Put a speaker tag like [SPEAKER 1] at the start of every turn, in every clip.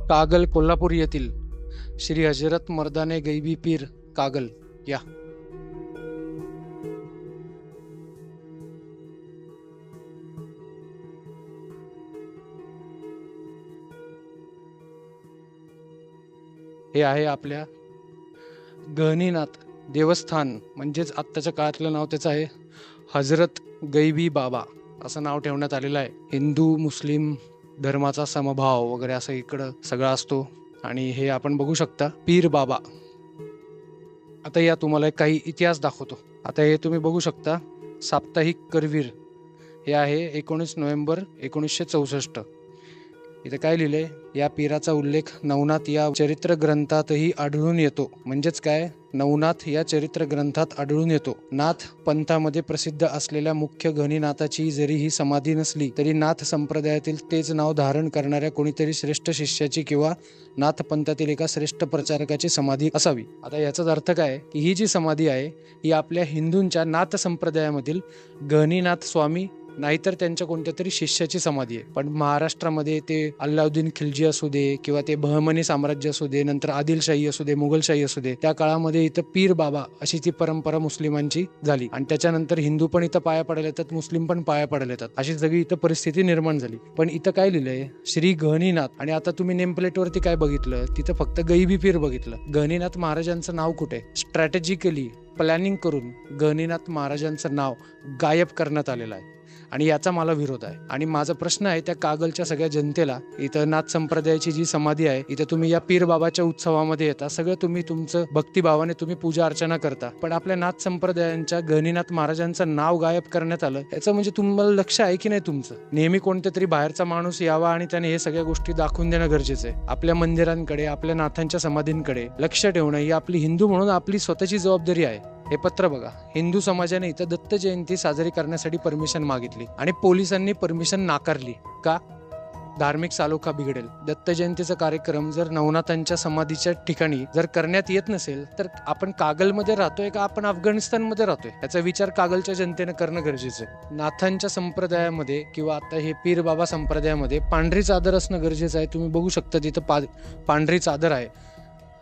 [SPEAKER 1] कागल कोल्हापूर येथील श्री हजरत मर्दाने गैबी पीर कागल या हे आहे आपल्या गहनीनाथ देवस्थान, म्हणजेच आत्ताच्या काळातलं नाव त्याचं आहे हजरत गैबी बाबा असं नाव ठेवण्यात आलेलं आहे. हिंदू मुस्लिम धर्माचा समभाव वगैरे असं इकडं सगळं असतो. आणि हे आपण बघू शकता पीर बाबा. आता या तुम्हाला काही इतिहास दाखवतो. आता हे तुम्ही बघू शकता साप्ताहिक करवीर, हे आहे 19 नोव्हेंबर 1964. इथे काय लिहिलंय, या पीराचा उल्लेख नवनाथ या चरित्र ग्रंथातही आढळून येतो. म्हणजेच काय, नवनाथ या चरित्र ग्रंथात आढळून येतो. नाथ पंथामध्ये प्रसिद्ध असलेल्या मुख्य गहनीनाथाची जरी ही समाधी नसली तरी नाथ संप्रदायातील तेच नाव धारण करणाऱ्या कोणीतरी श्रेष्ठ शिष्याची किंवा नाथ पंथातील एका श्रेष्ठ प्रचारकाची समाधी असावी. आता याचाच अर्थ काय की ही जी समाधी आहे ही आपल्या हिंदूंच्या नाथ संप्रदायामधील गहनीनाथ स्वामी नाहीतर त्यांच्या कोणत्या तरी शिष्याची समाधी आहे. पण महाराष्ट्रामध्ये ते अल्लाउद्दीन खिलजी असू दे किंवा ते बहमनी साम्राज्य असू दे, नंतर आदिलशाही असू दे, मुघलशाही असू दे, त्या काळामध्ये इथं पीर बाबा अशी ती परंपरा मुस्लिमांची झाली. आणि त्याच्यानंतर हिंदू पण इथं पाया पडायला येतात, मुस्लिम पण पाया पडायला येतात, अशी सगळी इथं परिस्थिती निर्माण झाली. पण इथं काय लिहिलंय, श्री गहनीनाथ. आणि आता तुम्ही नेम प्लेटवरती काय बघितलं, तिथं फक्त गैबी पीर बघितलं. गहनीनाथ महाराजांचं नाव कुठे, स्ट्रॅटेजिकली प्लॅनिंग करून गहनीनाथ महाराजांचं नाव गायब करण्यात आलेलं आहे. आणि याचा मला विरोध आहे. आणि माझा प्रश्न आहे त्या कागलच्या सगळ्या जनतेला, इथं नाथ संप्रदायाची जी समाधी आहे, इथं तुम्ही या पीर बाबाच्या उत्सवामध्ये येता, सगळं तुम्ही तुमचं भक्तिभावाने तुम्ही पूजा अर्चना करता, पण आपल्या नाथ संप्रदायांच्या गहनीनाथ महाराजांचं नाव गायब करण्यात आलं. याचं म्हणजे तुम्हाला लक्ष आहे की नाही तुमचं? नेहमी कोणत्या तरी बाहेरचा माणूस यावा आणि त्याने हे सगळ्या गोष्टी दाखवून देणं गरजेचं आहे. आपल्या मंदिरांकडे, आपल्या नाथांच्या समाधींकडे लक्ष ठेवणं ही आपली हिंदू म्हणून आपली स्वतःची जबाबदारी आहे. हे पत्र बघा, हिंदू समाजाने इथं दत्त जयंती साजरी करण्यासाठी परमिशन मागितली आणि पोलिसांनी परमिशन नाकारली. का? धार्मिक सालोखा बिघडेल. दत्त जयंतीचा कार्यक्रम जर नवनाथांच्या समाधीच्या ठिकाणी जर करण्यात येत नसेल तर आपण कागलमध्ये राहतोय का आपण अफगाणिस्तानमध्ये राहतोय, याचा विचार कागलच्या जनतेने करणं गरजेचं आहे. नाथांच्या संप्रदायामध्ये किंवा आता हे पीर बाबा संप्रदायामध्ये पांढरी चादर असणं गरजेचं आहे. तुम्ही बघू शकता तिथं पांढरी चादर आहे.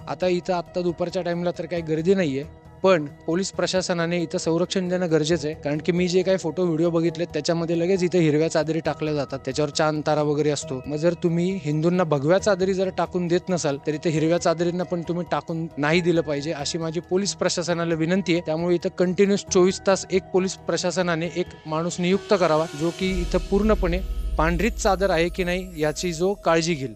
[SPEAKER 1] आता दुपारच्या टाइमला तर काही गर्दी नाहीये, पण पोलीस प्रशासनाने इथं संरक्षण देणं गरजेचं आहे. कारण की मी जे काही फोटो व्हिडिओ बघितले त्याच्यामध्ये लगेच इथं हिरव्या चादरी टाकल्या जातात, त्याच्यावर चांद तारा वगैरे असतो. मग जर तुम्ही हिंदूंना भगव्या चादरी जर टाकून देत नसाल तर इथं हिरव्या चादरींना पण तुम्ही टाकून नाही दिलं पाहिजे, अशी माझी पोलीस प्रशासनाला विनंती आहे. त्यामुळे इथं कंटिन्यूस 24 तास एक पोलीस प्रशासनाने एक माणूस नियुक्त करावा जो की इथं पूर्णपणे पांढरीच चादर आहे की नाही याची जो काळजी घेईल.